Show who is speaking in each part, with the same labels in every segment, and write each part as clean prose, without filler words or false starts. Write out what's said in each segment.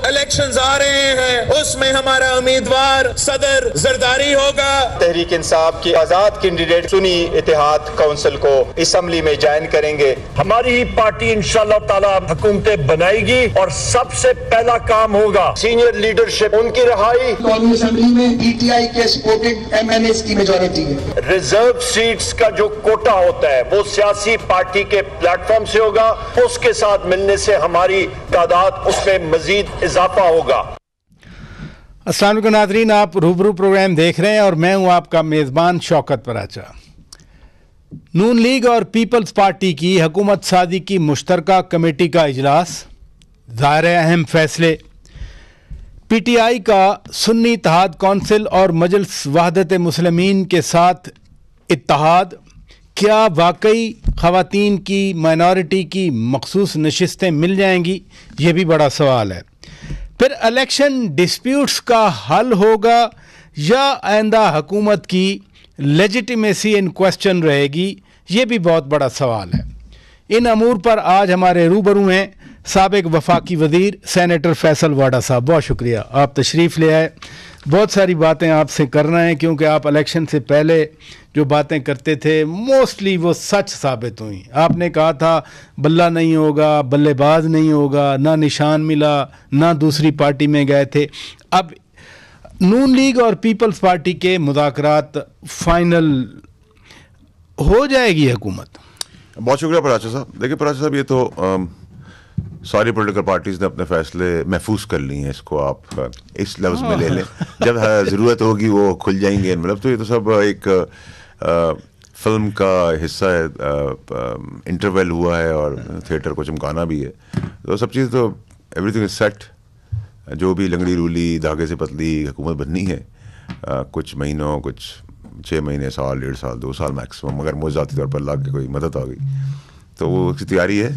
Speaker 1: Elections आ रहे हैं उसमें हमारा उम्मीदवार सदर जरदारी होगा।
Speaker 2: तहरीक इंसाफ की आजाद कैंडिडेट सुन्नी इत्तेहाद काउंसिल को असम्बली में ज्वाइन करेंगे।
Speaker 3: हमारी ही पार्टी इंशाअल्लाह ताला हुकूमतें बनाएगी और सबसे पहला काम होगा
Speaker 2: सीनियर लीडरशिप उनकी रहाई।
Speaker 4: कौमी असेंबली में पीटीआई के सपोर्टेड एमएनएस की मेजॉरिटी है।
Speaker 3: रिजर्व सीट्स का जो कोटा होता है वो सियासी पार्टी के प्लेटफॉर्म से होगा, उसके साथ मिलने से हमारी तादाद उसमें मजीद इजाफा होगा।
Speaker 5: अस्सलाम वालेकुम नाज़रीन, आप रूबरू प्रोग्राम देख रहे हैं और मैं हूं आपका मेज़बान शौकत पराचा। नून लीग और पीपल्स पार्टी की हुकूमत साजी की मुश्तरका कमेटी का इजलास, ज़ाहिर अहम फैसले, पीटीआई का सुन्नी इत्तेहाद कौंसिल और मजलिस वहदत मुस्लिमीन के साथ इत्तेहाद, क्या वाकई ख़वातीन की माइनॉरिटी की मखसूस नशिस्तें मिल जाएंगी? ये भी बड़ा सवाल है। फिर इलेक्शन डिस्प्यूट्स का हल होगा या आइंदा हुकूमत की लेजिटिमेसी इन क्वेश्चन रहेगी? ये भी बहुत बड़ा सवाल है। इन अमूर पर आज हमारे रूबरू हैं साबिक वफाकी वज़ीर सेनेटर फैसल वाडा साहब। बहुत शुक्रिया, आप तशरीफ़ ले आए। बहुत सारी बातें आपसे करना है क्योंकि आप इलेक्शन से पहले जो बातें करते थे मोस्टली वो सच साबित हुई। आपने कहा था बल्ला नहीं होगा, बल्लेबाज नहीं होगा, ना निशान मिला, ना दूसरी पार्टी में गए थे। अब नून लीग और पीपल्स पार्टी के मुज़ाकरात फाइनल हो जाएगी हुकूमत?
Speaker 6: बहुत शुक्रिया पराचा साहब। देखिए पराचा साहब, ये तो सारी पॉलिटिकल पार्टीज ने अपने फैसले महफूज कर लिए हैं, इसको आप इस लफ्ज़ में ले लें। जब ज़रूरत होगी वो खुल जाएंगे। मतलब तो ये तो सब एक फिल्म का हिस्सा है। इंटरवल हुआ है और थिएटर को चमकाना भी है, तो सब चीज़ तो एवरीथिंग इज सेट। जो भी लंगड़ी रूली धागे से पतली हुकूमत बननी है, कुछ महीनों, कुछ 6 महीने, साल, 1.5 साल, 2 साल मैक्सिमम, अगर मुझाती तौर पर अल्लाह की कोई मदद आ गई तो वो उसकी तैयारी है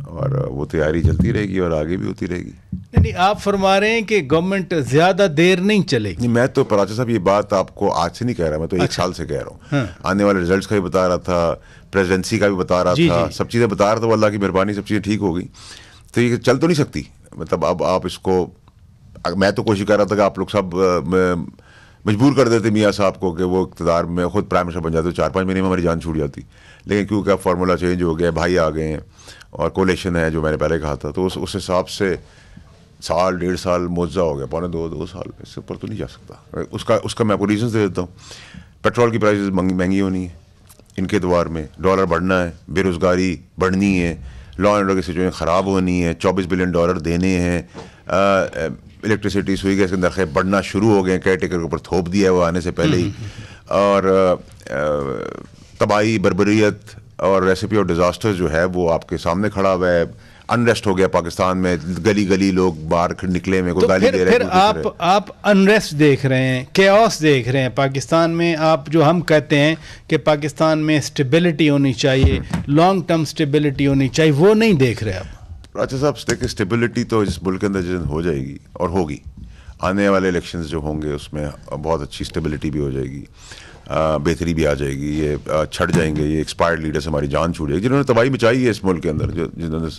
Speaker 6: और वो तैयारी चलती रहेगी और आगे भी होती रहेगी।
Speaker 5: नहीं, आप फरमा रहे हैं कि गवर्नमेंट ज़्यादा देर नहीं चलेगी?
Speaker 6: नहीं, मैं तो पराचा साहब ये बात आपको आज से नहीं कह रहा, मैं तो 1 साल से कह रहा हूँ। हाँ। आने वाले रिजल्ट्स का भी बता रहा था, प्रेसिडेंसी का भी बता रहा था, सब चीज़ें बता रहा था। अल्लाह की मेहरबानी सब चीज़ें ठीक हो गई। तो ये चल तो नहीं सकती। मतलब अब आप इसको, मैं तो कोशिश कर रहा था कि आप लोग सब मजबूर कर देते मियाँ साहब को कि वो इक़्तिदार में खुद प्राइम मिनिस्टर बन जाते, 4-5 महीने में हमारी जान छूट जाती। लेकिन क्योंकि अब फार्मूला चेंज हो गया, भाई आ गए हैं और कोलेशन है जो मैंने पहले कहा था, तो उस हिसाब से साल, 1.5 साल मुआवजा हो गया, 2 साल, इससे ऊपर तो नहीं जा सकता। उसका मैं आपको रीज़न दे देता हूँ। पेट्रोल की प्राइसेस महंगी होनी है इनके द्वार में, डॉलर बढ़ना है, बेरोज़गारी बढ़नी है, लॉ एंड ऑर्डर की सिचुएशन ख़राब होनी है, $24 बिलियन देने हैं, इलेक्ट्रिसिटी, सुई गैस के नरखें बढ़ना शुरू हो गए, केयर टेकर के ऊपर थोप दिया है वो आने से पहले ही, और तबाही, बर्बरियत और रेसिपी और डिज़ास्टर जो है वो आपके सामने खड़ा हुआ है। अनरेस्ट हो गया पाकिस्तान में, गली गली लोग बाहर निकले में कोई गाली दे रहे हैं।
Speaker 5: फिर आप अनरेस्ट देख रहे हैं, केओस देख रहे हैं पाकिस्तान में। आप जो हम कहते हैं कि पाकिस्तान में स्टेबिलिटी होनी चाहिए, लॉन्ग टर्म स्टेबिलिटी होनी चाहिए, वो नहीं देख रहे आप?
Speaker 6: अच्छा साहब, देखिए स्टेबिलिटी तो इस मुल्क के अंदर हो जाएगी और होगी। आने वाले इलेक्शंस जो होंगे उसमें बहुत अच्छी स्टेबिलिटी भी हो जाएगी, बेहतरी भी आ जाएगी। ये छट जाएंगे, ये एक्सपायर्ड लीडर्स हमारी जान छूट जाएगी, जिन्होंने तबाही मचाई है इस मुल्क के अंदर, जिन्होंने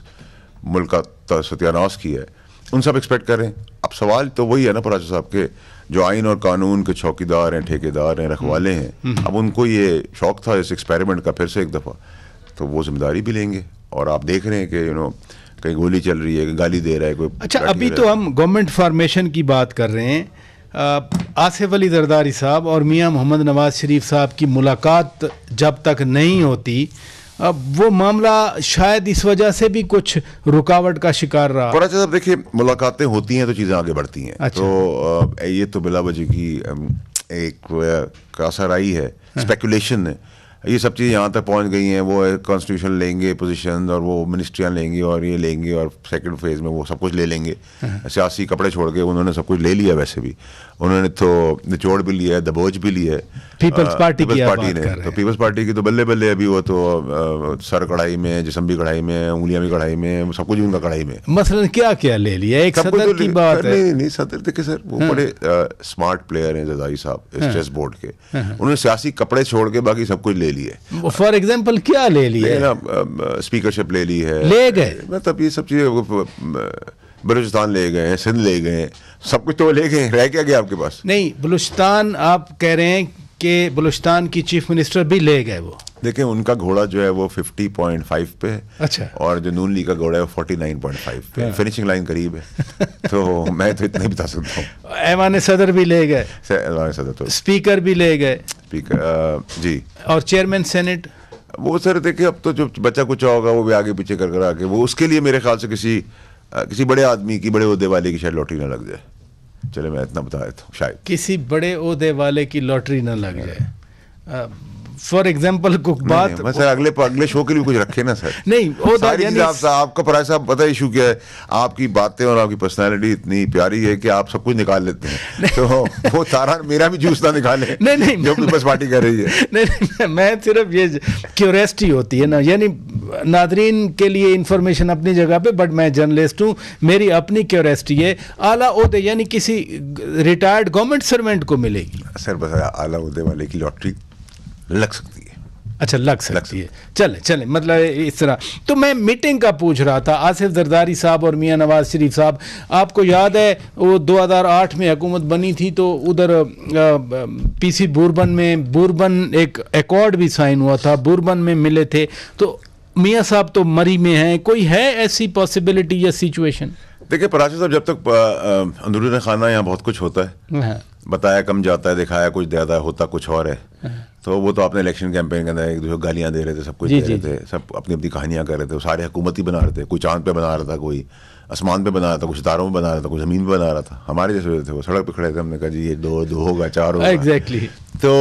Speaker 6: मुल्क का सत्यानाश किया है, उन सब एक्सपेक्ट कर रहे हैं। अब सवाल तो वही है ना पराचा साहब के, जो आइन और कानून के चौकीदार हैं, ठेकेदार हैं, रखवाले हैं, अब उनको ये शौक था इस एक्सपेरिमेंट का फिर से एक दफ़ा, तो वो जिम्मेदारी भी लेंगे। और आप देख रहे हैं कि कहीं गोली चल रही है, गाली दे रहा है कोई।
Speaker 5: अच्छा, अभी तो हम गवर्नमेंट फॉर्मेशन की बात कर रहे हैं। आसिफ अली जरदारी साहब और मियां मोहम्मद नवाज शरीफ साहब की मुलाकात जब तक नहीं होती, अब वो मामला शायद इस वजह से भी कुछ रुकावट का शिकार रहा।
Speaker 6: बड़ा अच्छा, देखिए मुलाकातें होती हैं तो चीज़ें आगे बढ़ती हैं। अच्छा। तो ये तो बिला वजह की एक असर आई है, स्पेकुलेशन है, ये सब चीज़ें यहाँ तक पहुँच गई हैं। वो कॉन्स्टिट्यूशन लेंगे, पोजीशन, और वो मिनिस्ट्रियाँ लेंगी और ये लेंगे, और सेकंड फेज़ में वो सब कुछ ले लेंगे। सियासी कपड़े छोड़ के उन्होंने सब कुछ ले लिया। वैसे भी उन्होंने तो निचोड़ भी लिया है, दबोच भी लिया है
Speaker 5: पीपल्स पार्टी ने।
Speaker 6: तो पीपल्स पार्टी की तो बल्ले बल्ले, अभी वो तो सर कढ़ाई में, जिस्म भी कढ़ाई में, उंगलियां भी कढ़ाई में, सब कुछ उनका कढ़ाई में।
Speaker 5: मसलन क्या क्या ले लिया? एक सदर की बात है।
Speaker 6: नहीं सदर देखिए सर, वो बड़े स्मार्ट प्लेयर हैं जरदारी साहब इस चेस बोर्ड के। उन्होंने सियासी कपड़े छोड़ के बाकी सब कुछ ले लिए।
Speaker 5: फॉर एग्जाम्पल क्या ले लिया?
Speaker 6: स्पीकरशिप ले ली है,
Speaker 5: ले गए।
Speaker 6: मतलब ये सब चीजें बलूचिस्तान ले गए हैं, सिंध ले गए हैं, सब कुछ तो ले गए, रह क्या गया आपके पास?
Speaker 5: नहीं, बलूचिस्तान आप कह रहे हैं कि बलूचिस्तान की चीफ मिनिस्टर भी ले गए वो।
Speaker 6: देखिए उनका घोड़ा जो है वो 50.5 पे है।
Speaker 5: अच्छा।
Speaker 6: और जो नून लीग का घोड़ा है वो 49.5 पे है। फिनिशिंग लाइन करीब है। तो मैं तो इतना ही बता सकता हूँ।
Speaker 5: ऐवान सदर भी ले गए,
Speaker 6: सदर तो
Speaker 5: स्पीकर भी ले गए,
Speaker 6: स्पीकर जी,
Speaker 5: और चेयरमैन सेनेट
Speaker 6: वो सर देखिए अब तो जो बच्चा कुछ होगा वो भी आगे पीछे कर आके, वो उसके लिए मेरे ख्याल से किसी बड़े आदमी की, बड़े ओहदे वाले की शायद लॉटरी ना लग जाए। चले मैं इतना बता देता हूँ, शायद किसी
Speaker 5: बड़े ओहदे वाले की लॉटरी ना लग जाए। फॉर एग्जाम्पल कुछ बात
Speaker 6: सर अगले शो के लिए कुछ रखे ना सर।
Speaker 5: नहीं
Speaker 6: आपका पराज साहब पता है इशू क्या है, आपकी बातें और आपकी पर्सनालिटी इतनी प्यारी है कि आप सब कुछ निकाल लेते हैं। तो वो सारा मेरा भी जूस ना निकाले।
Speaker 5: नहीं
Speaker 6: जो बस पार्टी कर रही है।
Speaker 5: नहीं, मैं सिर्फ ये क्यूरियोसिटी होती है ना, यानी नादरीन के लिए इंफॉर्मेशन अपनी जगह पे, बट मैं जर्नलिस्ट हूँ, मेरी अपनी क्यूरियोसिटी है। आला ओहदे यानी किसी रिटायर्ड गवर्नमेंट सर्वेंट को मिलेगी
Speaker 6: सर, बस आला ओहदे वाले की लॉटरी लग सकती है।
Speaker 5: अच्छा, लग सकती है। चले मतलब इस तरह। तो मैं मीटिंग का पूछ रहा था, आसिफ जरदारी साहब और मियां नवाज शरीफ साहब, आपको याद है वो 2008 में हुकूमत बनी थी तो उधर पीसी बुरबन एक एकॉर्ड भी साइन हुआ था, बुरबन में मिले थे। तो मियां साहब तो मरी में हैं, कोई है ऐसी पॉसिबिलिटी या सिचुएशन?
Speaker 6: देखिए पराशर साहब, जब तक अंदरूनी खाना यहाँ बहुत कुछ होता है, बताया कम जाता है, दिखाया कुछ ज़्यादा, होता कुछ और है। तो वो तो आपने इलेक्शन कैंपेन के अंदर एक दूसरे गालियाँ दे रहे थे, सब कुछ दे रहे थे, सब अपनी अपनी कहानियाँ कर रहे थे, सारे हुकूमत ही बना रहे थे। कोई चांद पे बना रहा था, कोई आसमान पे बना रहा था, कुछ सितारों में बना रहा था, कुछ ज़मीन पे बना रहा था। हमारे जैसे थे वो सड़क पे खड़े थे, हमने कहा जी ये दो होगा, 4 होगा।
Speaker 5: एग्जैक्टली।
Speaker 6: तो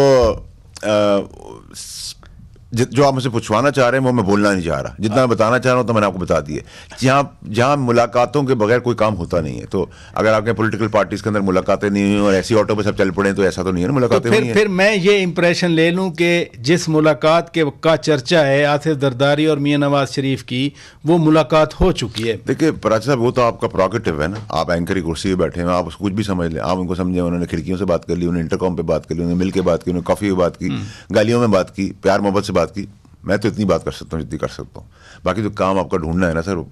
Speaker 6: जो आप मुझसे पूछवाना चाह रहे हैं वो मैं बोलना नहीं चाह रहा, जितना मैं बताना चाह रहा हूँ तो मैंने आपको बता दिए। जहाँ मुलाकातों के बगैर कोई काम होता नहीं है। तो अगर आपके पॉलिटिकल पार्टीज के अंदर मुलाकातें नहीं हुई और ऐसी ऑटो पे सब चल पड़े तो ऐसा तो नहीं है ना, मुलाकातें
Speaker 5: तो फिर मैं ये इंप्रेशन ले लूँ कि जिस मुलाकात का चर्चा है आसिफ जरदारी और मियां नवाज शरीफ की, वो मुलाकात हो चुकी है।
Speaker 6: देखिए पराज साहब, वो तो आपका प्रोगेटिव है ना, आप एंकर की कुर्सी पे बैठे हैं, आप कुछ भी समझ लें। आप उनको समझे, उन्होंने खिड़कियों से बात कर ली, उन्होंने इंटरकॉम पे बात कर ली, उन्होंने मिल के बात की, उन्होंने कॉफ़ी पे बात की, गालियों में बात की, प्यार मोहब्बत से बात की। मैं तो इतनी बात कर सकता हूँ जितनी कर सकता हूँ, बाकी जो काम आपका ढूंढना है ना सर।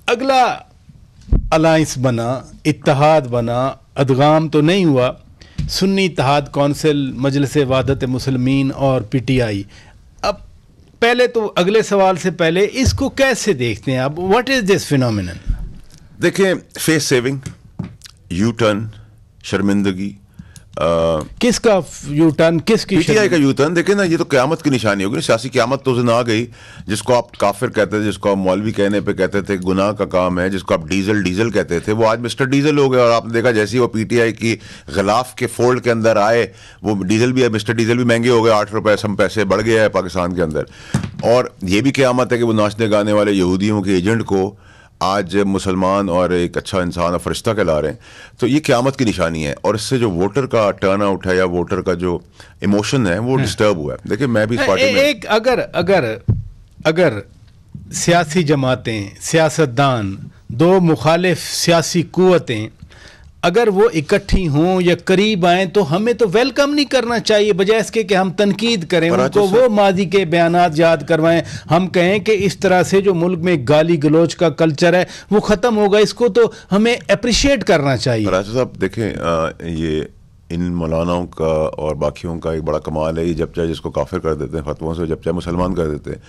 Speaker 5: अगला अलायंस बना, इत्तेहाद बना, अदगाम तो नहीं हुआ, सुन्नी इत्तेहाद कौंसिल, मजलिस वहदत मुस्लिमीन और PTI। अब पहले तो अगले सवाल से पहले इसको कैसे देखते हैं आप? What is this phenomenon?
Speaker 6: देखिए, फेस सेविंग, यू टर्न, शर्मिंदगी,
Speaker 5: किसका यू टर्न, किसकी?
Speaker 6: PTI का यू टर्न। देखिए ना, ये तो क़यामत की निशानी होगी, सियासी क़यामत तो उस दिन आ गई जिसको आप काफिर कहते थे, जिसको आप मौलवी कहने पे कहते थे गुनाह का काम है, जिसको आप डीजल कहते थे, वो आज मिस्टर डीजल हो गए। और आपने देखा जैसे ही वो PTI की गिलाफ के फोल्ड के अंदर आए, वो डीजल भी है, मिस्टर डीजल भी महंगे हो गए, 8 रुपए सम पैसे बढ़ गया है पाकिस्तान के अंदर। और ये भी क़यामत है कि वो नाचने गाने वाले यहूदियों के एजेंट को आज मुसलमान और एक अच्छा इंसान और फरिश्ता कहला रहे हैं। तो ये क़यामत की निशानी है, और इससे जो वोटर का टर्न आउट है या वोटर का जो इमोशन है वो डिस्टर्ब हुआ है। देखिए मैं भी इस पार्टी में
Speaker 5: एक अगर सियासी जमातें, सियासतदान, दो मुखालिफ सियासी कुव्वतें अगर वो इकट्ठी हों या करीब आएँ तो हमें तो वेलकम नहीं करना चाहिए, बजाय इसके कि हम तनकीद करें, उनको वो माजी के बयानात याद करवाएं, हम कहें कि इस तरह से जो मुल्क में गाली गलोच का कल्चर है वो ख़त्म होगा। इसको तो हमें अप्रिशिएट करना चाहिए।
Speaker 6: राजा साहब देखें, ये इन मौलानाओं का और बाकियों का एक बड़ा कमाल है, ये जब चाहे जिसको काफिर कर देते हैं फतवों से, जब चाहे मुसलमान कर देते हैं।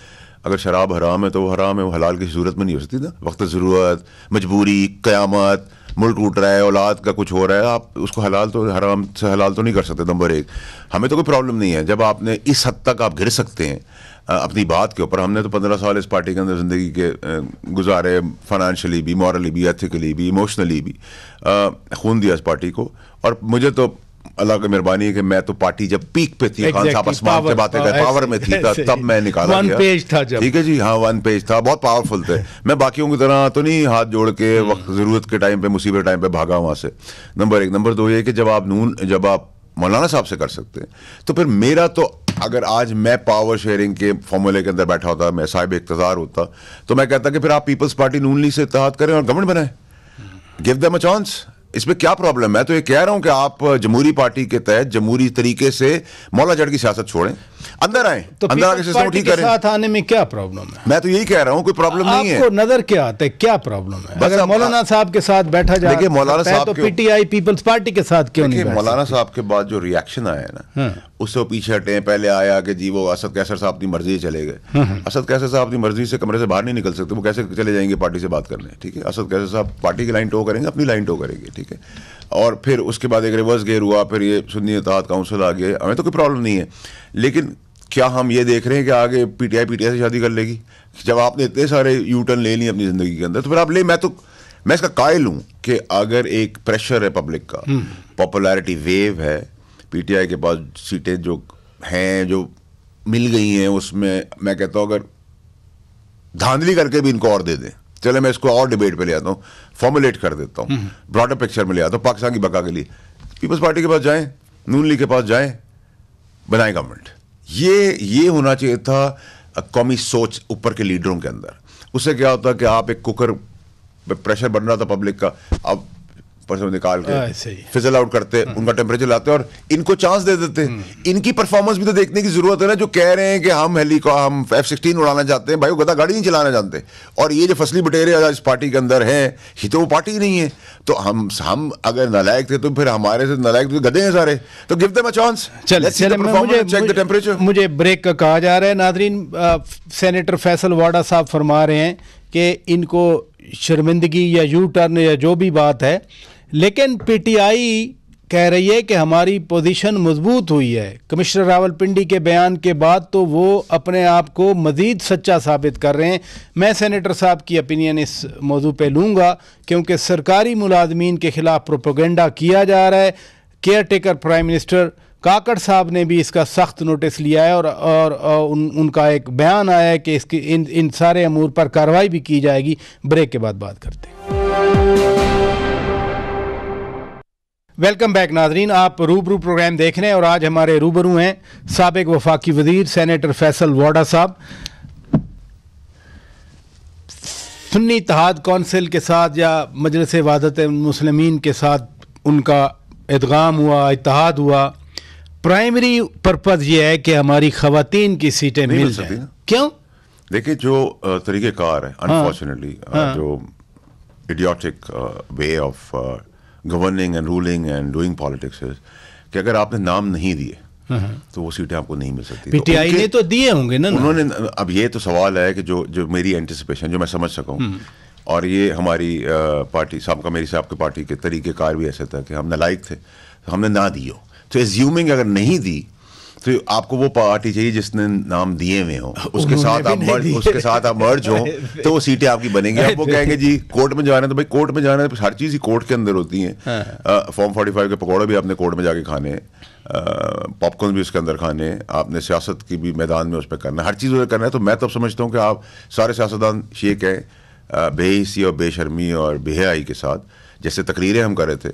Speaker 6: अगर शराब हराम है तो वो हराम है, वो हलाल की सूरत में नहीं हो सकती ना। वक्त ज़रूरत, मजबूरी, क़यामत, मुल्क टूट रहा है, औलाद का कुछ हो रहा है, आप उसको हलाल तो हराम से हलाल तो नहीं कर सकते। नंबर 1, हमें तो कोई प्रॉब्लम नहीं है जब आपने इस हद तक आप गिर सकते हैं अपनी बात के ऊपर। हमने तो 15 साल इस पार्टी के अंदर ज़िंदगी के गुजारे, फाइनेंशियली भी, मॉरली भी, एथिकली भी, इमोशनली भी, खून दिया इस पार्टी को। और मुझे तो अल्लाह की मेहरबानी है कि मैं तो पार्टी जब पीक पे थी, खान साहब आसमान से बातें कर, पावर में थी, तब मैं निकाला गया।
Speaker 5: 1 पेज था जब,
Speaker 6: ठीक है जी, हाँ 1 पेज था, बहुत पावरफुल थे। मैं बाकियों की तरह तो नहीं हाथ जोड़ के वक्त ज़रूरत के टाइम पे, मुसीबत टाइम पे भागा वहाँ से। नंबर 1। नंबर 2 ये कि जब आप मौलाना साहब से कर सकते हैं तो फिर मेरा तो, अगर आज मैं पावर शेयरिंग के फॉर्मूले के अंदर बैठा होता, मैं साहिब इख्तियार होता, तो मैं कहता कि फिर आप पीपल्स पार्टी नून लीग से इत्तेहाद करें और गवर्नमेंट बनाएं, गिव देम अ चांस। इसमें क्या प्रॉब्लम है? तो ये कह रहा हूं कि आप जमहूरी पार्टी के तहत जमहूरी तरीके से मौला जड़ की सियासत छोड़ें। अंदर आए,
Speaker 5: तो
Speaker 6: अंदर आके सिस्टम ठीक करें।
Speaker 5: साथ आने में क्या प्रॉब्लम है?
Speaker 6: मैं तो यही कह रहा हूँ, कोई प्रॉब्लम नहीं है।
Speaker 5: आपको नजर क्या आता है, क्या प्रॉब्लम है? अगर मौलाना साहब के साथ बैठा जाए,
Speaker 6: देखिए मौलाना साहब
Speaker 5: तो पीटीआई पीपल्स पार्टी के साथ क्यों नहीं?
Speaker 6: मौलाना साहब के बाद जो रिएक्शन आया ना, उससे वो पीछे हटे। पहले आया कि जी वो असद कैसर साहब अपनी मर्जी से चले गए। असद कैसर साहब अपनी मर्जी से कमरे से बाहर नहीं निकल सकते, वो कैसे चले जाएंगे पार्टी से बात करने? ठीक है, असद कैसर साहब पार्टी की लाइन टो करेंगे, अपनी लाइन टो करेंगे। ठीक है, और फिर उसके बाद एक रिवर्स गेयर हुआ, फिर ये सुन्नी इत्तेहाद काउंसिल आ गया। हमें तो कोई प्रॉब्लम नहीं है, लेकिन क्या हम ये देख रहे हैं कि आगे पीटीआई से शादी कर लेगी? जब आपने इतने सारे यू टर्न ले लिए अपनी जिंदगी के अंदर, तो फिर आप ले। मैं इसका कायल हूं कि अगर एक प्रेशर है पब्लिक का, पॉपुलैरिटी वेव है, पीटीआई के पास सीटें जो हैं, जो मिल गई हैं, उसमें मैं कहता हूं अगर धांधली करके भी इनको और दे दें। चले मैं इसको और डिबेट पे ले आता हूं, फॉर्मुलेट कर देता हूं, ब्रॉडर पिक्चर में ले आता हूं। पाकिस्तान की बका के लिए पीपल्स पार्टी के पास जाएं, नून लीग के पास जाएं, बनाएं गवर्नमेंट। ये होना चाहिए था कौमी सोच ऊपर के लीडरों के अंदर। उससे क्या होता है कि आप एक कुकर प्रेशर बन रहा था पब्लिक का, अब परसों निकाल के फिजल आउट करते, उनका टेम्परेचर लाते और इनको चांस दे देते। इनकी परफॉर्मेंस भी तो देखने की जरूरत है ना, जो कह रहे हैं कि हम हम F-16 उड़ाना चाहते हैं, भाई वो गधा गाड़ी नहीं चलाना जानते। और ये जो फसली बटेरे इस पार्टी के अंदर हैं, ये तो वो पार्टी ही नहीं है। तो हम अगर नालायक थे तो फिर हमारे से नालायक तो गधे हैं सारे, तो गिव देम अ चांस।
Speaker 5: मुझे ब्रेक का कहा जा रहा है। नादरीन, सेनेटर फैसल वाडा साहब फरमा रहे हैं कि इनको शर्मिंदगी या यू टर्न या जो भी बात है, लेकिन पीटीआई कह रही है कि हमारी पोजीशन मजबूत हुई है। कमिश्नर रावलपिंडी के बयान के बाद तो वो अपने आप को मज़ीद सच्चा साबित कर रहे हैं। मैं सेनेटर साहब की ओपिनियन इस मौजू पे लूँगा, क्योंकि सरकारी मुलाजमीन के ख़िलाफ़ प्रोपेगेंडा किया जा रहा है। केयर टेकर प्राइम मिनिस्टर काकड़ साहब ने भी इसका सख्त नोटिस लिया है और उनका एक बयान आया है कि इसकी इन सारे अमूर पर कार्रवाई भी की जाएगी। ब्रेक के बाद बात करते हैं। वेलकम बैक नाजरीन, आप रूबरू प्रोग्राम देख रहे हैं और आज हमारे रूबरू हैं साबिक वफाकी वजीर सेनेटर फैसल वाडा साहब। सुन्नी इत्तेहाद कौंसिल के साथ या मजलिस वहादत मुस्लिमीन के साथ उनका इदगाम हुआ, इत्तेहाद हुआ। प्राइमरी पर्पज ये है कि हमारी खवातीन की सीटें मिल जाएं। क्यों?
Speaker 6: देखिए, जो तरीक़ेकार है अनफॉर्चुनेटली, जो idiotic way of governing and ruling and doing politics है कि अगर आपने नाम नहीं दिए तो वो सीटें आपको नहीं मिल सकती।
Speaker 5: पीटीआई ने तो दिए होंगे ना
Speaker 6: उन्होंने। अब ये तो सवाल है कि जो मेरी एंटिसिपेशन, जो मैं समझ सका हूँ, और ये हमारी पार्टी साहब का, मेरी साहब की पार्टी के तरीक़ेकार भी ऐसे था कि हम नालायक थे, तो हमने ना दियो। तो एज्यूमिंग अगर नहीं दी तो आपको वो पार्टी चाहिए जिसने नाम दिए हुए हो, उसके साथ आप मर्ज हो, तो वो सीटें आपकी बनेंगी। अब वो कहेंगे जी कोर्ट में जाना है, तो भाई कोर्ट में जाना है, तो हर चीज़ ही कोर्ट के अंदर होती है। फॉर्म 45 के पकौड़े भी आपने कोर्ट में जाके खाने हैं, पॉपकॉर्न भी उसके अंदर खाने हैं, आपने सियासत की भी मैदान में उस पर करना है, हर चीज़ करना है। तो मैं तो समझता हूँ कि आप सारे सियासतदान शेख हैं बेहिसी और बेशर्मी और बेहयाई के साथ। जैसे तकरीरें हम कर रहे थे,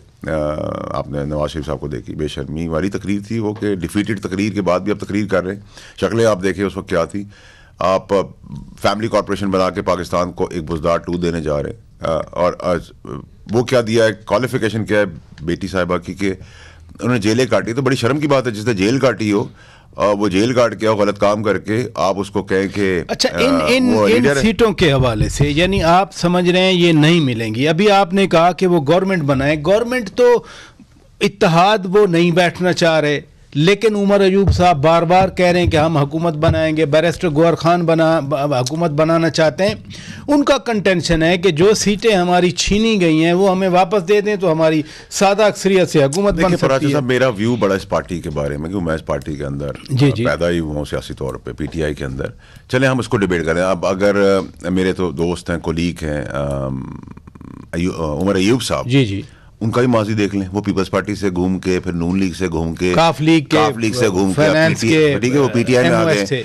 Speaker 6: आपने नवाज शरीफ साहब को देखी, बेशर्मी वाली तकरीर थी वो, कि डिफीटेड तकरीर के बाद भी आप तकरीर कर रहे हैं। शक्लें आप देखें उस वक्त क्या थी। आप फैमिली कॉरपोरेशन बना के पाकिस्तान को एक बुजदार 2 देने जा रहे हैं, और आज वो क्या दिया है, क्वालिफिकेशन क्या है बेटी साहिबा की कि उन्होंने जेलें काटी। तो बड़ी शर्म की बात है, जिसने जेल काटी हो, वो जेल काट के गलत काम करके आप उसको कहें कि
Speaker 5: अच्छा। इन सीटों के हवाले से यानी आप समझ रहे हैं ये नहीं मिलेंगी। अभी आपने कहा कि वो गवर्नमेंट बनाए, गवर्नमेंट तो इत्तेहाद वो नहीं बैठना चाह रहे, लेकिन उमर अयूब साहब बार बार कह रहे हैं कि हम हुकूमत बनाएंगे। बैरिस्टर गौहर खान हुकूमत बनाना चाहते हैं। उनका कंटेंशन है कि जो सीटें हमारी छीनी गई हैं वो हमें वापस दे दें, तो हमारी सादा अक्सरियत से हुकूमत बन सकती है।
Speaker 6: मेरा व्यू बड़ा इस पार्टी के बारे में, क्योंकि मैं इस पार्टी के अंदर पैदा ही हुआ हूँ सियासी तौर पे, पीटीआई के अंदर। चले हम उसको डिबेट करें। अब अगर मेरे तो दोस्त हैं, कोलीग हैं, उमर अयूब साहब,
Speaker 5: जी,
Speaker 6: उनका भी माजी देख लें। वो पीपल्स पार्टी से घूम के, फिर नून लीग से घूम के,
Speaker 5: काफ लीग से घूम के,
Speaker 6: ठीक है, वो पीटीआई में आ गए।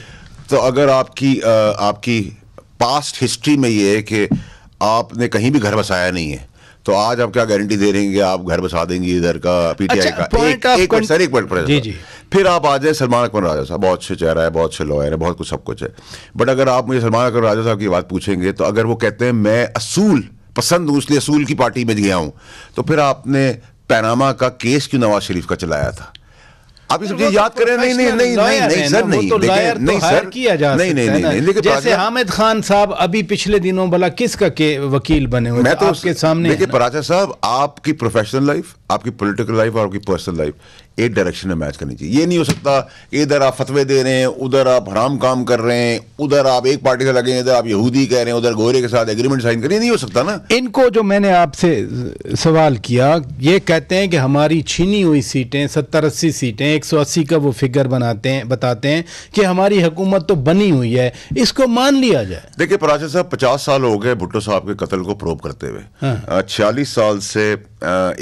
Speaker 6: तो अगर आपकी पास्ट हिस्ट्री में ये है कि आपने कहीं भी घर बसाया नहीं है, तो आज आप क्या गारंटी दे रहे हैं कि आप घर बसा देंगे इधर का पीटीआई का? एक मिनट, फिर आप आ जाए सलमान अकबर राजा साहब, बहुत अच्छे चेहरा है, बहुत अच्छे लॉयर है, बहुत कुछ सब कुछ है। बट अगर आप मुझे सलमान अकबर राजा साहब की बात पूछेंगे, तो अगर वो कहते हैं मैं असूल पसंद हूँ इसलिए असूल की पार्टी में गया हूँ, तो फिर आपने पैनामा का केस क्यों नवाज शरीफ का चलाया था? आप ये सब चीज़ याद करें। नहीं नहीं नहीं नहीं सर, नहीं नहीं सर,
Speaker 5: किया जा
Speaker 6: नहीं नहीं नहीं,
Speaker 5: जैसे हामिद खान साहब अभी पिछले दिनों भला किसका के वकील बने हुए,
Speaker 6: मैं तो
Speaker 5: आपके सामने।
Speaker 6: देखिए पराचा साहब, आपकी प्रोफेशनल लाइफ, आपकी पॉलिटिकल लाइफ और आपकी पर्सनल लाइफ एक डायरेक्शन में मैच करनी चाहिए। ये नहीं हो सकता कि इधर आप फतवे दे रहे हैं, उधर आप हराम काम कर रहे हैं, उधर आप एक पार्टी से लगे हैं, इधर आप यहूदी कह रहे हैं, उधर गोरे के साथ एग्रीमेंट साइन करिए, नहीं हो सकता ना।
Speaker 5: इनको जो मैंने आपसे सवाल किया, ये कहते हैं कि हमारी छीनी हुई सीटें 70-80 सीटें, 180 का वो फिगर बताते हैं कि हमारी हुकूमत तो बनी हुई है, इसको मान लिया जाए।
Speaker 6: देखिए पराचा साहब, 50 साल हो गए भुट्टो साहब के कत्ल को प्रोब करते हुए। 46 साल से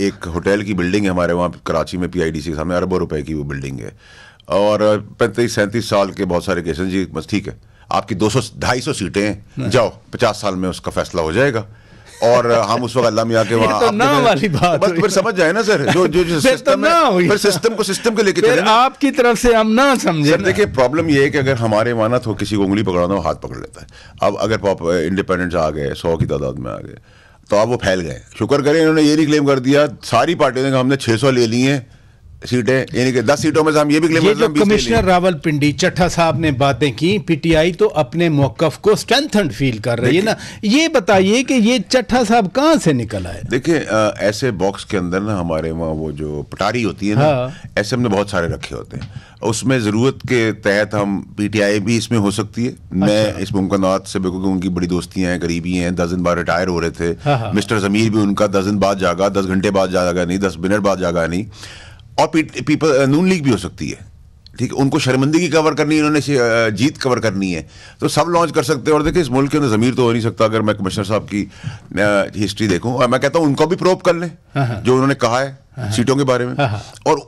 Speaker 6: एक होटल की बिल्डिंग है हमारे वहाँ कराची में, PIDC के सामने, अरबों रुपए की वो बिल्डिंग है, और 35-37 साल के बहुत सारे केसेस। जी बस ठीक है, आपकी 200-250 सीटें हैं, जाओ 50 साल में उसका फैसला हो जाएगा, और हम उस वक्त अल्लाह मियाँ के वहाँ
Speaker 5: तो ना वाली बात
Speaker 6: बस फिर समझ जाए ना सर, जो सिस्टम है, फिर सिस्टम को सिस्टम के लेके चले।
Speaker 5: आपकी तरफ से हम ना समझे।
Speaker 6: देखिए प्रॉब्लम ये है कि अगर हमारे वहाँ ना तो किसी को उंगली पकड़ाना हो, हाथ पकड़ लेता है। अब अगर इंडिपेंडेंट्स आ गए 100 की तादाद में आ गए, तो अब वो फैल गए। शुक्र करें इन्होंने ये नहीं क्लेम कर दिया सारी पार्टियों ने, हमने 600 ले ली हैं सीटें, यानी कि 10 सीटों में से हम ये भी क्लेम करते हैं।
Speaker 5: कमिश्नर रावलपिंडी चट्टा साहब ने बातें की, PTI तो अपने मौकफ को स्ट्रेंथन्ड फील कर रही है ना। ये बताइए कि ये चट्टा साहब कहाँ से निकल आए?
Speaker 6: देखिए ऐसे बॉक्स के अंदर ना हमारे वहाँ वो जो पटारी होती है ना, ऐसे हमने बहुत सारे रखे होते हैं, उसमें ज़रूरत के तहत हम PTI भी इसमें हो सकती है। मैं इस मुमकिनात से बिल्कुल, उनकी बड़ी दोस्तियाँ हैं, करीबी हैं, 10 दिन बाद रिटायर हो रहे थे। मिस्टर ज़मीर भी उनका 10 दिन बाद जागा, 10 घंटे बाद जागा नहीं, 10 मिनट बाद जागा नहीं। और पीपल नून लीग भी हो सकती है, ठीक है, उनको शर्मिंदगी कवर करनी है, इन्होंने जीत कवर करनी है, तो सब लॉन्च कर सकते हैं। और देखिए इस मुल्क के अंदर ज़मीर तो हो नहीं सकता। अगर मैं कमिश्नर साहब की हिस्ट्री देखूं, और मैं कहता हूं उनको भी प्रोब कर लें जो उन्होंने कहा है सीटों के बारे में, और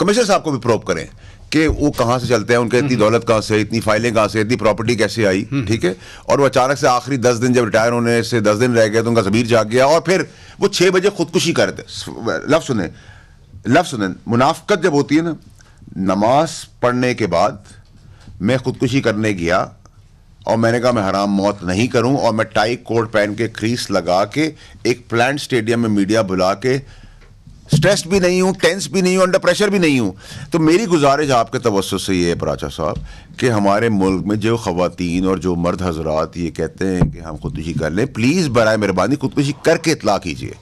Speaker 6: कमिश्नर साहब को भी प्रोब करें कि वो कहाँ से चलते हैं, उनके इतनी दौलत कहाँ से, इतनी फाइलें कहाँ से, इतनी प्रॉपर्टी कैसे आई, ठीक है। और वो अचानक से आखिरी 10 दिन जब रिटायर होने से 10 दिन रह गए तो उनका ज़मीर जाग गया, और फिर वो 6 बजे खुदकुशी करते। लफ्ज़ सुने, मुनाफकत जब होती है ना, नमाज पढ़ने के बाद मैं खुदकुशी करने गया और मैंने कहा मैं हराम मौत नहीं करूं, और मैं टाई कोट पहन के क्रीस लगा के एक प्लांट स्टेडियम में मीडिया बुला के स्ट्रेस्ड भी नहीं हूं, टेंस भी नहीं हूं, अंडर प्रेशर भी नहीं हूं। तो मेरी गुजारिश आपके तवज्जो से ये है पराचा साहब कि हमारे मुल्क में जो ख़वातीन और जो मर्द हजरात ये कहते हैं कि हम खुदकुशी कर लें, प्लीज़ बराए मेहरबानी खुदकुशी करके इतला कीजिए।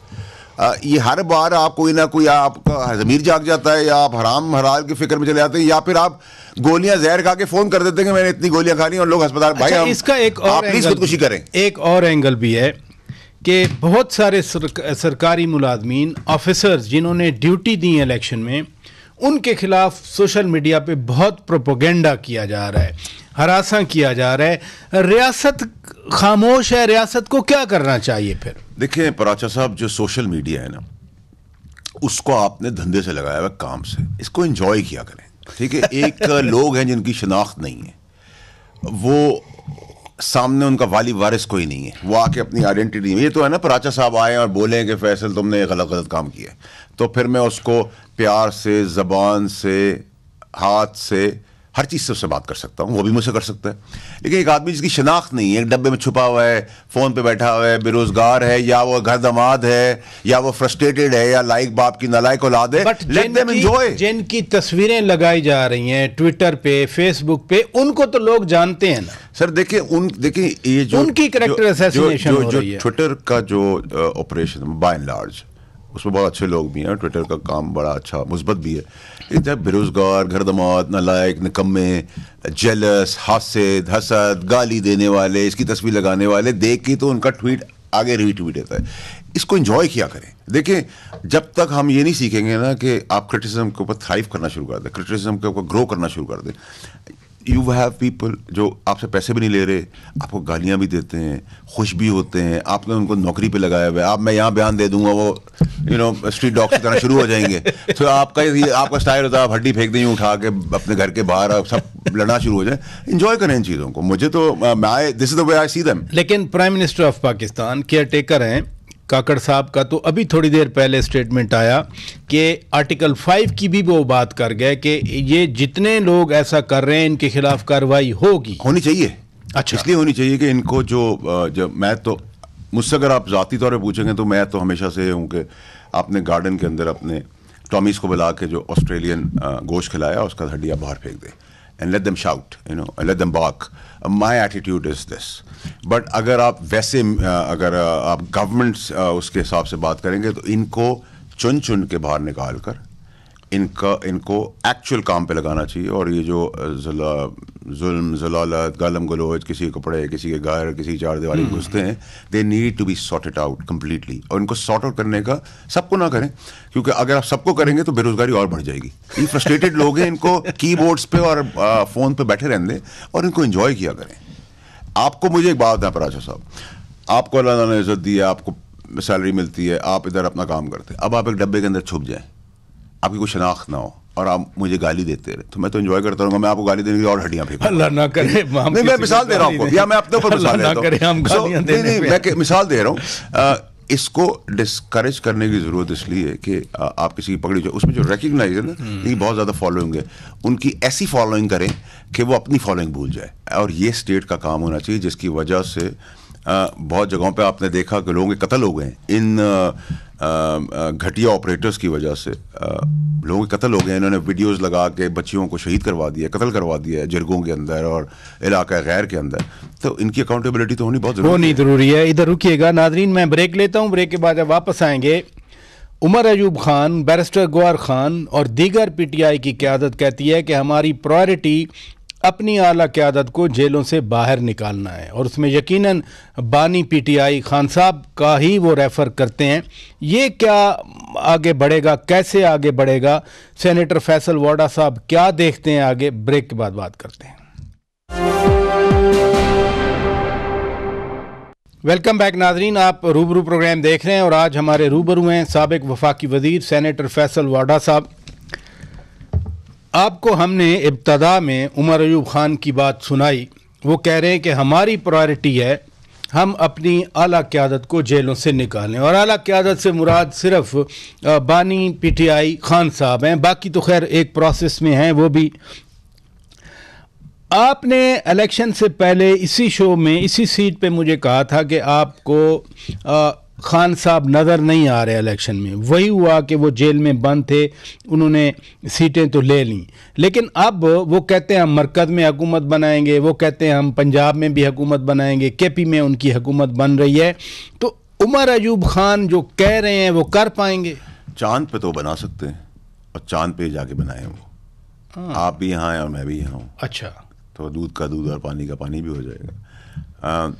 Speaker 6: ये हर बार आप कोई ना कोई आपका ज़मीर जाग जाता है, या आप हराम हलाल की फिक्र में चले जाते हैं, या फिर आप गोलियां जहर खा के फोन कर देते हैं कि मैंने इतनी गोलियां खा ली, और लोग अस्पताल। भाई
Speaker 5: इसका एक और
Speaker 6: प्लीज खुदकुशी करें।
Speaker 5: एक और एंगल भी है कि बहुत सारे सरकारी मुलाजमीन ऑफिसर्स जिन्होंने ड्यूटी दी इलेक्शन में, उनके खिलाफ सोशल मीडिया पे बहुत प्रोपोगेंडा किया जा रहा है, हरासा किया जा रहा है। रियासत खामोश है, रियासत को क्या करना चाहिए फिर?
Speaker 6: देखिए पराचा साहब, जो सोशल मीडिया है ना, उसको आपने धंधे से लगाया हुआ, काम से, इसको एंजॉय किया करें, ठीक है। एक लोग हैं जिनकी शनाख्त नहीं है, वो सामने उनका वाली वारिस कोई नहीं है, वो आके अपनी आइडेंटिटी नहीं है। ये तो है ना, पराचा साहब आए और बोले कि फैसल तुमने गलत काम किया है, तो फिर मैं उसको प्यार से, ज़बान से, हाथ से, हर चीज़ से उससे बात कर सकता हूँ, वो भी मुझसे कर सकता है। लेकिन एक आदमी जिसकी शनाख्त नहीं है, एक डब्बे में छुपा हुआ है, फ़ोन पे बैठा हुआ है, बेरोज़गार है, या वो घर दमाद है, या वो फ्रस्ट्रेटेड है, या लाइक बाप की नालायक औलाद है, लेट देम एंजॉय।
Speaker 5: जिनकी तस्वीरें लगाई जा रही हैं ट्विटर पे, फेसबुक पे, उनको तो लोग जानते हैं ना
Speaker 6: सर। देखिए ये जो
Speaker 5: उनकी कैरेक्टर असैसिनेशन हो रही है।
Speaker 6: ट्विटर का जो ऑपरेशन बाय एंड लार्ज, उसमें बहुत अच्छे लोग भी हैं, ट्विटर का काम बड़ा अच्छा मुस्बत भी है। इधर बेरोजगार, घर दमाद, नालायक, निकम्मे, जेलस, हासिद, हसद, गाली देने वाले, इसकी तस्वीर लगाने वाले देख के तो उनका ट्वीट आगे रीट्वीट होता है। इसको एंजॉय किया करें। देखिए जब तक हम ये नहीं सीखेंगे ना कि आप क्रिटिसिज्म के ऊपर थ्राइव करना शुरू कर दें, क्रिटिसिज्म के ऊपर ग्रो करना शुरू कर दें, यू हैव पीपल जो आपसे पैसे भी नहीं ले रहे, आपको गालियां भी देते हैं, खुश भी होते हैं, आपने उनको नौकरी पे लगाया हुआ है, आप मैं यहाँ बयान दे दूंगा, वो स्ट्रीट डॉग की तरह शुरू हो जाएंगे। तो आपका स्टाइल होता है, आप हड्डी फेंक दें उठा के अपने घर के बाहर, सब लड़ना शुरू हो जाए। इंजॉय करें इन चीज़ों को। मुझे तो this is the way I see them.
Speaker 5: लेकिन prime minister of Pakistan caretaker हैं काकड़ साहब का, तो अभी थोड़ी देर पहले स्टेटमेंट आया कि आर्टिकल 5 की भी वो बात कर गए कि ये जितने लोग ऐसा कर रहे हैं इनके खिलाफ कार्रवाई होनी
Speaker 6: चाहिए। अच्छा, इसलिए होनी चाहिए कि इनको जो मैं तो मुझसे अगर आप ज़ाती तौर पर पूछेंगे तो मैं तो हमेशा से हूँ कि आपने गार्डन के अंदर अपने टॉमीज को बुला के जो ऑस्ट्रेलियन गोश्त खिलाया उसका हड्डियाँ बाहर फेंक दे and let them shout, you know, and let them bark. My attitude is this. But अगर आप वैसे अगर आप गवर्नमेंट उसके हिसाब से बात करेंगे तो इनको चुन चुन के बाहर निकाल कर इनको एक्चुअल काम पे लगाना चाहिए। और ये जो जुल्म ज़लालत गालम गलोच किसी के कपड़े किसी के घर किसी की चार दीवारी घुसते हैं, they need to be sorted out completely. और इनको सॉर्ट आउट करने का सबको ना करें, क्योंकि अगर आप सबको करेंगे तो बेरोजगारी और बढ़ जाएगी। ये फ्रस्ट्रेटेड लोग हैं, इनको कीबोर्ड्स पे और फ़ोन पे बैठे रहने दें और इनको एंजॉय किया करें। आपको मुझे एक बात है पराशा साहब, आपको अल्लाह ने इज्जत दी है, आपको सैलरी मिलती है, आप इधर अपना काम करते हैं, अब आप एक डब्बे के अंदर छुप जाएं, आपकी कोई शनाख्त ना हो और आप मुझे गाली देते रहे, तो मैं तो एंजॉय करता रहूँगा। मैं आपको गाली देने की और हड्डियाँ फेंकूंगा।
Speaker 5: अल्लाह ना करे।
Speaker 6: नहीं, मैं मिसाल दे रहा हूँ आपको, या मैं अपने ऊपर मिसाल देता हूँ। मैं मिसाल दे रहा हूँ। इसको डिस्करेज करने की जरूरत इसलिए है कि आप किसी की पकड़ी जाए, उसमें जो रिकग्नाइज है ना, ये बहुत ज़्यादा फॉलोइंग है, उनकी ऐसी फॉलोइंग करें कि वो अपनी फॉलोइंग भूल जाए। और ये स्टेट का काम होना चाहिए, जिसकी वजह से बहुत जगहों पे आपने देखा कि लोगों के कत्ल हो गए इन घटिया ऑपरेटर्स की वजह से। लोगों के कत्ल हो गए, इन्होंने वीडियोस लगा के बच्चियों को शहीद करवा दिया, कत्ल करवा दिया जिरगों के अंदर और इलाका गैर के अंदर। तो इनकी अकाउंटेबिलिटी तो होनी बहुत
Speaker 5: ज़रूरी है। इधर रुकिएगा नाजरीन, मैं ब्रेक लेता हूँ, ब्रेक के बाद जब वापस आएंगे, उमर अयूब खान, बैरिस्टर गौहर खान और दीगर PTI की क़यादत कहती है कि हमारी प्रायोरिटी अपनी आला क़यादत को जेलों से बाहर निकालना है, और उसमें यकीनन बानी PTI खान साहब का ही वो रेफ़र करते हैं। ये क्या आगे बढ़ेगा, कैसे आगे बढ़ेगा, सेनेटर फैसल वाडा साहब क्या देखते हैं आगे? ब्रेक के बाद बात करते हैं। वेलकम बैक नाजरीन, आप रूबरू प्रोग्राम देख रहे हैं और आज हमारे रूबरू हैं साबिक वफाकी वज़ीर सेनेटर फैसल वाडा साहब। आपको हमने इब्तदा में उमर अयूब खान की बात सुनाई, वो कह रहे हैं कि हमारी प्रायोरिटी है हम अपनी आला क़यादत को जेलों से निकालें, और आला क़यादत से मुराद सिर्फ बानी PTI खान साहब हैं, बाकी तो खैर एक प्रोसेस में हैं वो भी। आपने इलेक्शन से पहले इसी शो में इसी सीट पे मुझे कहा था कि आपको खान साहब नज़र नहीं आ रहे इलेक्शन में। वही हुआ कि वो जेल में बंद थे, उन्होंने सीटें तो ले लीं, लेकिन अब वो कहते हैं हम मरकज़ में हुकूमत बनाएंगे, वो कहते हैं हम पंजाब में भी हुकूमत बनाएंगे, KP में उनकी हुकूमत बन रही है। तो उमर अयूब खान जो कह रहे हैं वो कर पाएंगे?
Speaker 6: चांद पे तो बना सकते हैं, और चांद पे जाके बनाए वो। आप भी यहाँ हैं और मैं भी यहाँ हूँ।
Speaker 5: अच्छा,
Speaker 6: तो दूध का दूध और पानी का पानी भी हो जाएगा।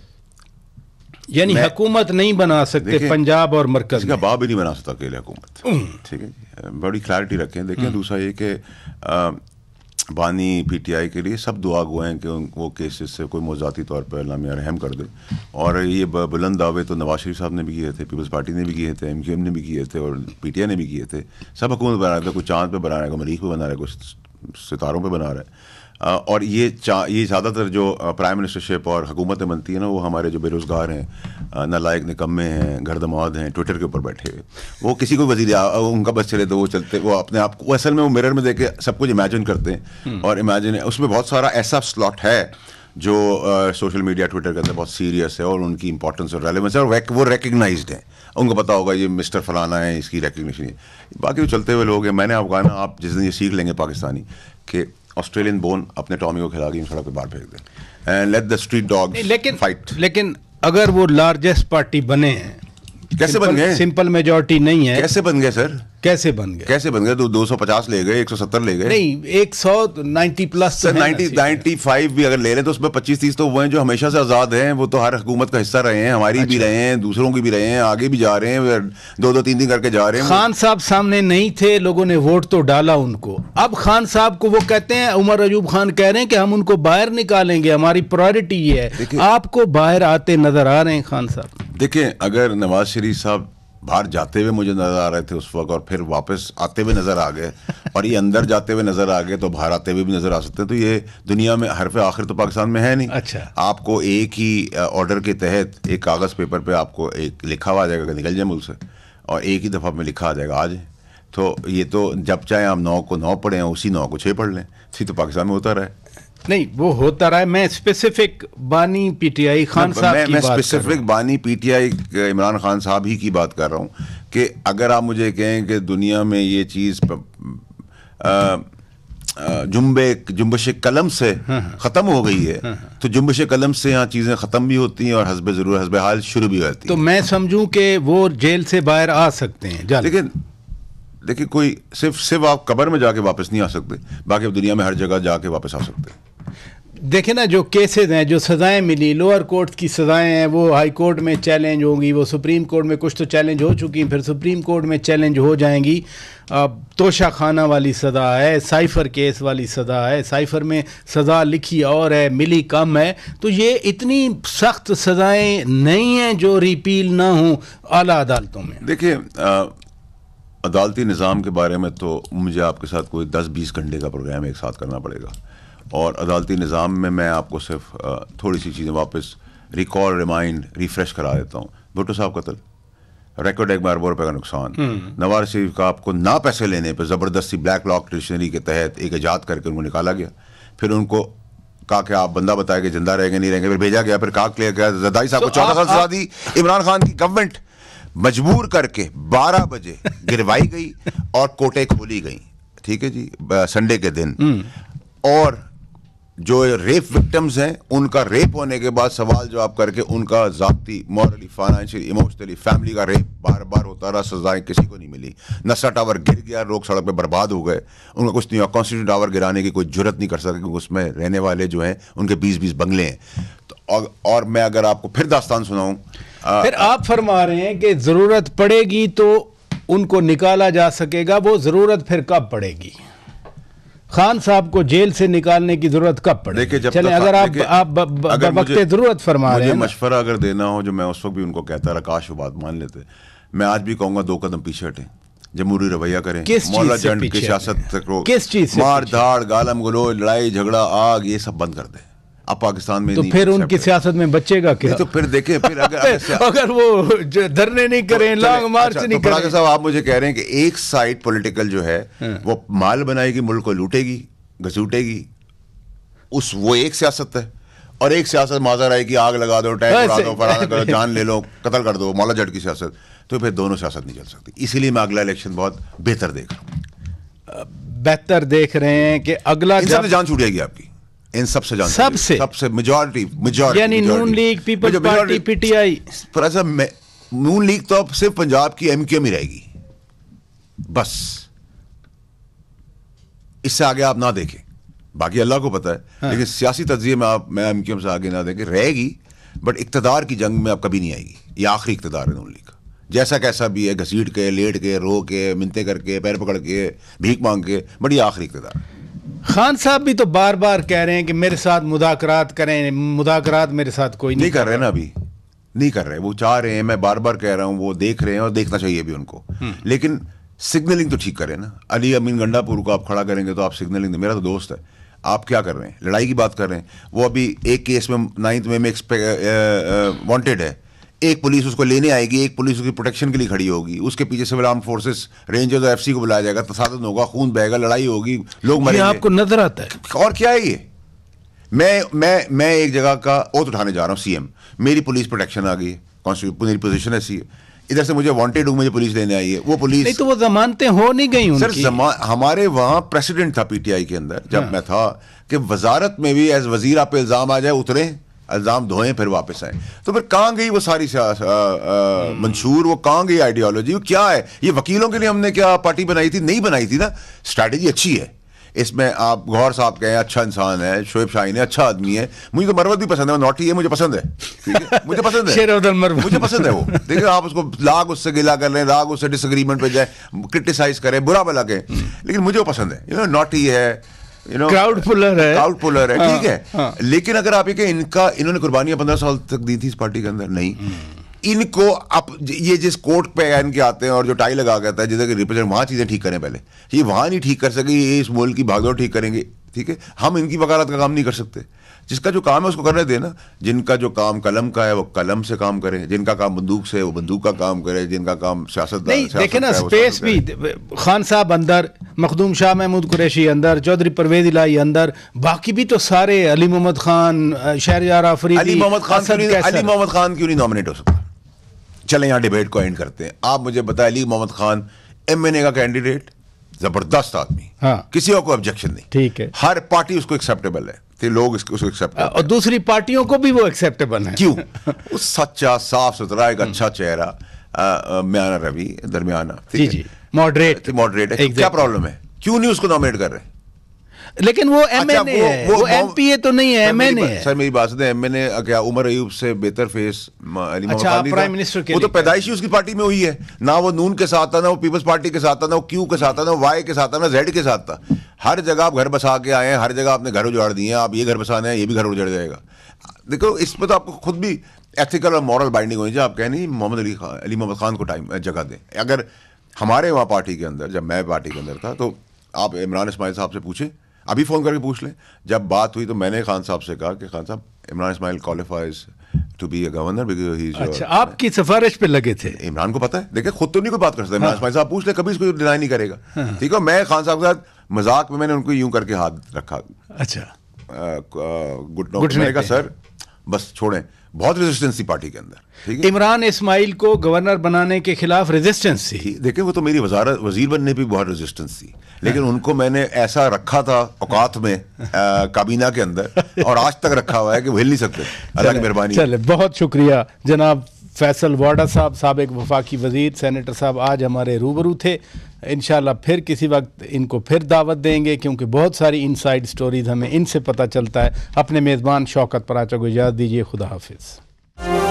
Speaker 5: यानी हुकूमत नहीं बना सकते पंजाब और मरकज
Speaker 6: का बाप भी नहीं बना सकता अकेले हुकूमत। ठीक है, बड़ी क्लैरिटी रखें। देखें, दूसरा ये कि बानी PTI के लिए सब दुआ गो हैं कि वो केसेस से कोई मौज़ाती तौर पर अल्लाह मियां रहम कर दे। और ये बुलंद दावे तो नवाज शरीफ साहब ने भी किए थे, पीपल्स पार्टी ने भी किए थे, MQM ने भी किए थे और PTI ने भी किए थे। सब हुकूमत बना रहे थे, कोई चाँद पे बना रहा है, कोई मरीख पे बना रहा है, कोई सितारों पे बना रहा है। और ये ज़्यादातर जो प्राइम मिनिस्टरशिप और हुकूमतें बनती हैं ना, वो हमारे जो बेरोज़गार हैं, नालायक निकम्मे हैं, घरदमाद हैं, ट्विटर के ऊपर बैठे हुए, वो किसी को वज़ीर उनका बस चले तो वो चलते, वो अपने आप को असल में वो मिरर में देख के सब कुछ इमेजिन करते हैं। और इमेजिन उसमें बहुत सारा ऐसा स्लॉट है जो सोशल मीडिया ट्विटर के अंदर बहुत सीरियस है और उनकी इंपॉर्टेंस और रेलेवेंस है, और वो रिकग्नाइज्ड है, उनको पता होगा ये मिस्टर फलाना है, इसकी रिकग्निशन है। बाकी तो चलते हुए लोग हैं। मैंने आपको कहा ना, आप जिस दिन ये सीख लेंगे पाकिस्तानी कि ऑस्ट्रेलियन बोन अपने टॉमी को खिला के सड़क पे बाहर फेंक दें and let the street dogs fight.
Speaker 5: लेकिन अगर वो लार्जेस्ट पार्टी बने हैं,
Speaker 6: कैसे बन गए?
Speaker 5: सिंपल मेजॉरिटी नहीं है।
Speaker 6: कैसे बन गए सर? कैसे बन गए? तो 250 ले गए, 170 ले गए,
Speaker 5: नहीं 190 प्लस।
Speaker 6: 95 भी अगर ले रहे हैं तो उसमें 25-30 तो वो हैं जो हमेशा से आज़ाद हैं, वो तो हर हुकूमत का हिस्सा रहे हैं, हमारी भी रहे हैं, दूसरों की भी रहे हैं, आगे भी जा रहे हैं, 2-3 करके जा रहे हैं।
Speaker 5: खान साहब सामने नहीं थे, लोगों ने वोट तो डाला उनको। अब खान साहब को वो कहते हैं, उमर अयूब खान कह रहे हैं कि हम उनको बाहर निकालेंगे, हमारी प्रायोरिटी ये है। आपको बाहर आते नजर आ रहे हैं खान साहब?
Speaker 6: देखिए, अगर नवाज शरीफ साहब बाहर जाते हुए मुझे नजर आ रहे थे उस वक्त, और फिर वापस आते हुए नजर आ गए, और ये अंदर जाते हुए नजर आ गए, तो बाहर आते हुए भी नजर आ सकते हैं। तो ये दुनिया में हरफ आखिर तो पाकिस्तान में है नहीं।
Speaker 5: अच्छा,
Speaker 6: आपको एक ही ऑर्डर के तहत एक कागज़ पेपर पे आपको एक लिखा हुआ आ जाएगा कि निकल जाए मुल्क से, और एक ही दफ़ा में लिखा आ जाएगा आज। तो ये तो जब चाहे हम 9 को 9 पढ़ें, उसी 9 को 6 पढ़ लें, फिर तो पाकिस्तान में होता रहे।
Speaker 5: नहीं, वो होता रहा है। मैं स्पेसिफिक बानी PTI खान साहब की बात
Speaker 6: स्पेसिफिक बानी PTI इमरान खान साहब ही की बात कर रहा हूँ कि अगर आप मुझे कहें कि दुनिया में ये चीज़ जुम्बश कलम से ख़त्म हो गई है, तो जुम्बश कलम से यहाँ चीज़ें ख़त्म भी होती हैं और हस्ब ज़रूर हस्ब हाल शुरू भी होती हैं।
Speaker 5: तो मैं समझूं कि वो जेल से बाहर आ सकते हैं।
Speaker 6: लेकिन देखिए, कोई सिर्फ आप कब्र में जाके वापस नहीं आ सकते, बाकी दुनिया में हर जगह जाके वापस आ सकते हैं।
Speaker 5: देखें ना, जो केसेस हैं, जो सज़ाएं मिली, लोअर कोर्ट की सज़ाएं हैं, वो हाई कोर्ट में चैलेंज होंगी, वो सुप्रीम कोर्ट में कुछ तो चैलेंज हो चुकी, फिर सुप्रीम कोर्ट में चैलेंज हो जाएंगी। तोशा खाना वाली सज़ा है, साइफ़र केस वाली सज़ा है, साइफ़र में सज़ा लिखी और है, मिली कम है। तो ये इतनी सख्त सज़ाएं नहीं हैं जो रिपील ना हों आला अदालतों में।
Speaker 6: देखिए, अदालती निज़ाम के बारे में तो मुझे आपके साथ कोई 10-20 घंटे का प्रोग्राम एक साथ करना पड़ेगा। और अदालती निज़ाम में मैं आपको सिर्फ थोड़ी सी चीज़ें वापस रिकॉल, रिमाइंड, रिफ़्रेश करा देता हूँ। भुट्टो साहब कत्ल, रिकॉर्ड 1 अरब रुपये का नुकसान, नवाज शरीफ का आपको ना पैसे लेने पर ज़बरदस्ती ब्लैक लॉक डिक्शनरी के तहत एक ईजाद करके उनको निकाला गया, फिर उनको कहा कि आप बंदा बताए कि जिंदा रहेंगे नहीं रहेंगे, फिर भेजा गया, फिर कहा क्लियर किया, जरदारी साहब को 14 साल सजा दी। इमरान खान की गवर्नमेंट मजबूर करके 12 बजे गिरवाई गई और कोटे खोली गई, ठीक है जी, संडे के दिन। और जो रेप विक्टिम्स हैं, उनका रेप होने के बाद सवाल जवाब करके उनका ज़ाती, मॉरली, फाइनेंशियली, इमोशनली, फैमिली का रेप बार बार होता रहा, सजाएं किसी को नहीं मिली। नशा टावर गिर गया, लोग सड़क पे बर्बाद हो गए, उनका कुछ नहीं हुआ। कॉन्स्टिट्यूशन टावर गिराने की कोई जुर्रत नहीं कर सके क्योंकि उसमें रहने वाले जो हैं उनके 20-20 बंगले हैं। तो और मैं अगर आपको फिर दास्तान सुनाऊँ,
Speaker 5: फिर आप फरमा रहे हैं कि ज़रूरत पड़ेगी तो उनको निकाला जा सकेगा। वो ज़रूरत फिर कब पड़ेगी? खान साहब को जेल से निकालने की जरूरत कब पड़ेगी? चले, अगर आप वक्त जरूरत फरमा रहे हैं,
Speaker 6: मशवरा अगर देना हो, जो मैं उस वक्त भी उनको कहता रहा, काश वो बात मान लेते। मैं आज भी कहूंगा 2 कदम पीछे हटें, जमहूरी रवैया करें, मौला जंड की सियासत को,
Speaker 5: किस चीज,
Speaker 6: मार धाड़, गालम गलोच, लड़ाई झगड़ा, आग, ये सब बंद कर दें। अब पाकिस्तान में
Speaker 5: तो फिर उनकी सियासत में बचेगा क्या?
Speaker 6: तो फिर देखें, फिर
Speaker 5: अगर वो धरने नहीं करें, लॉन्ग मार्च नहीं करें।
Speaker 6: साहब, आप मुझे कह रहे हैं कि एक साइड पॉलिटिकल जो है वो माल बनाएगी, मुल्क को लूटेगी, घसीटेगी, वो एक सियासत है। और एक सियासत माजर है कि आग लगा दो, टैंक उड़ा दो, फलाना करो, जान ले लो, कत्ल कर दो, मौला जट की सियासत। तो फिर दोनों सियासत नहीं चल सकती। इसीलिए मैं अगला इलेक्शन बहुत बेहतर देख रहा हूँ।
Speaker 5: बेहतर देख रहे हैं कि अगला
Speaker 6: जान छूट जाएगी आपकी, इन सबसे जान, सबसे मेजॉरिटी,
Speaker 5: यानी नून लीग, पीपल्स पार्टी, पीटीआई।
Speaker 6: पर ऐसा नून लीग तो अब सिर्फ पंजाब की एमक्यूएम ही रहेगी, बस। इससे आगे आप ना देखें, बाकी अल्लाह को पता है। हाँ। लेकिन सियासी तज्जिए में मैं एमक्यूएम से आगे ना देखें, रहेगी, बट इक्तदार की जंग में अब कभी नहीं आएगी। ये आखिरी इक्तदार है नून लीग का, जैसा कैसा भी है, घसीट के, लेट के, रो के, मिन्नतें करके, पैर पकड़ के, भीख मांग के, बट ये आखिरी इक्तदार है।
Speaker 5: खान साहब भी तो बार बार कह रहे हैं कि मेरे साथ मुदाकरात करें, मुदाकरात मेरे साथ कोई
Speaker 6: नहीं कर रहे ना, अभी नहीं कर रहे। वो चाह रहे हैं, मैं बार बार कह रहा हूँ, वो देख रहे हैं और देखना चाहिए भी उनको। लेकिन सिग्नलिंग तो ठीक करें ना। अली अमीन गंडापुर को आप खड़ा करेंगे तो आप सिग्नलिंग, मेरा तो दोस्त है, आप क्या कर रहे हैं? लड़ाई की बात कर रहे हैं। वो अभी एक केस में 9th में वांटेड है, एक पुलिस उसको लेने आएगी, एक पुलिस उसकी प्रोटेक्शन के लिए खड़ी होगी, उसके पीछे सिविल आर्म फोर्सेस, रेंजर्स और एफसी को बुलाया जाएगा, तसादुम होगा, खून बहेगा, लड़ाई होगी, लोग मरेंगे।
Speaker 5: आपको नजर आता है?
Speaker 6: और क्या है ये? मैं एक जगह का ओथ उठाने जा रहा हूँ, सीएम, मेरी पुलिस प्रोटेक्शन आ गई है, कॉन्स्टिट्यूशन मेरी पोजीशन ऐसी है, इधर से मुझे वांटेड हूँ, मुझे पुलिस लेने आई है, वो पुलिस
Speaker 5: नहीं, तो वो जमानतें हो नहीं गई उनकी।
Speaker 6: सर हमारे वहाँ प्रेसिडेंट था पीटीआई के अंदर जब मैं था, कि वजारत में भी एज वजीर आप पे इल्जाम आ जाए, उतरे, इल्जाम धोएं, फिर वापस आए। तो फिर कहाँ गई वो सारी मंशूर, वो कहाँ गई आइडियोलॉजी, वो क्या है? ये वकीलों के लिए हमने क्या पार्टी बनाई थी? नहीं बनाई थी ना। स्ट्रैटेजी अच्छी है, इसमें आप गौहर साहब कहें अच्छा इंसान है, शोएब शाहीन है अच्छा आदमी है, मुझे तो मरवत भी पसंद है, नॉटी है, मुझे पसंद है, ठीक है, मुझे पसंद है, मुझे पसंद है वो। देखिए आप उसको लाग उससे गिला कर लें, राग उससे डिसएग्रीमेंट पे जाए, क्रिटिसाइज करें, बुरा भला कहें, लेकिन मुझे वो पसंद है। नॉटी है,
Speaker 5: क्राउड पुलर
Speaker 6: है, ठीक है। लेकिन अगर आप ये इन्होंने कुर्बानियां 15 साल तक दी थी इस पार्टी के अंदर, नहीं। इनको अब ये जिस कोर्ट पे इनके आते हैं और जो टाई लगा करता है, जिधर कि रिप्रेजेंट, वहां चीजें ठीक करें पहले। ये वहां नहीं ठीक कर सके, ये इस मुल्क की भागदौड़ ठीक करेंगे, ठीक है। हम इनकी वकालत का काम नहीं कर सकते। जिसका जो काम है उसको करने देना। जिनका जो काम कलम का है वो कलम से काम करे, जिनका काम बंदूक से वो बंदूक का काम करे, जिनका काम सियासत
Speaker 5: नहीं। देखे ना, स्पेस भी खान साहब अंदर, मखदूम शाह महमूद कुरैशी अंदर, चौधरी परवेज इलाही अंदर, बाकी भी तो सारे, अली मोहम्मद खान, शहरयार आफरीदी,
Speaker 6: अली मोहम्मद खान क्यों नहीं नॉमिनेट हो सकता? चलें यहाँ डिबेट को एंड करते हैं। आप मुझे बताएं, अली मोहम्मद खान MNA का कैंडिडेट, जबरदस्त आदमी,
Speaker 5: हाँ,
Speaker 6: किसी को ऑब्जेक्शन नहीं,
Speaker 5: ठीक है,
Speaker 6: हर पार्टी उसको एक्सेप्टेबल है, तो लोग उसको एक्सेप्ट
Speaker 5: और दूसरी पार्टियों को भी वो एक्सेप्टेबल है।
Speaker 6: क्यों? वो सच्चा, साफ सुथरा, एक अच्छा चेहरा, म्याना रवि, दरमियाना,
Speaker 5: जी जी, मॉडरेट
Speaker 6: है। क्या प्रॉब्लम है? क्यों नहीं उसको नॉमिनेट कर रहे?
Speaker 5: लेकिन वो MNA है, वो MPA तो नहीं है, MNA है।
Speaker 6: सर मेरी बात सुनिए, MNA क्या उमर अयूब से बेहतर face Ali Mohammad Khan
Speaker 5: prime minister के
Speaker 6: वो तो पैदाइशी उसकी पार्टी में हुई है ना, वो नून के साथ था, ना वो पीपल्स पार्टी के साथ था, ना वो क्यू के साथ था, ना वाई के साथ था, ना जेड के साथ था। हर जगह आप घर बसा के आए हैं, हर जगह आपने घर उजाड़ दिए हैं, आप ये घर बसाना है, ये भी घर उजड़ जाएगा। देखो इस पर तो आपको खुद भी एथिकल और मॉरल बाइंडिंग होनी चाहिए। आप कह नहीं अली मोहम्मद खान को टाइम जगह दें। अगर हमारे वहाँ पार्टी के अंदर, जब मैं पार्टी के अंदर था, तो आप इमरान इस्माइल साहब से पूछें, अभी फ़ोन करके पूछ लें। जब बात हुई तो मैंने खान साहब से कहा कि खान साहब, Imran Ismail qualifies to be a governor because he is.
Speaker 5: अच्छा, आपकी सिफारिश पे लगे थे?
Speaker 6: इमरान को पता है, देखिए खुद तो नहीं कोई बात कर सकता। इमरान इस्माइल साहब पूछ ले, कभी इसको डिनाई नहीं करेगा। ठीक है, मैं खान साहब के साथ मजाक में मैंने उनको यूं करके हाथ रखा,
Speaker 5: अच्छा,
Speaker 6: घुटने का, सर बस छोड़ें। बहुत रेजिस्टेंस थी पार्टी के अंदर। ठीक है,
Speaker 5: इमरान इस्माइल को गवर्नर बनाने के खिलाफ रेजिस्टेंस थी।
Speaker 6: देखिए वो तो मेरी वजीर बनने पे बहुत रेजिस्टेंस थी, लेकिन उनको मैंने ऐसा रखा था औकात में काबीना के अंदर, और आज तक रखा हुआ है कि वो हिल नहीं सकते। अल्लाह की मेहरबानी।
Speaker 5: चले, बहुत शुक्रिया जनाब फैसल वाडा साहब, साबिक वफाकी वजीर, सेनेटर साहब आज हमारे रूबरू थे। इंशाल्लाह फिर किसी वक्त इनको फिर दावत देंगे, क्योंकि बहुत सारी इनसाइड स्टोरीज हमें इनसे पता चलता है। अपने मेज़बान शौकत पराचा को इजाज़त दीजिए। खुदा हाफिज़।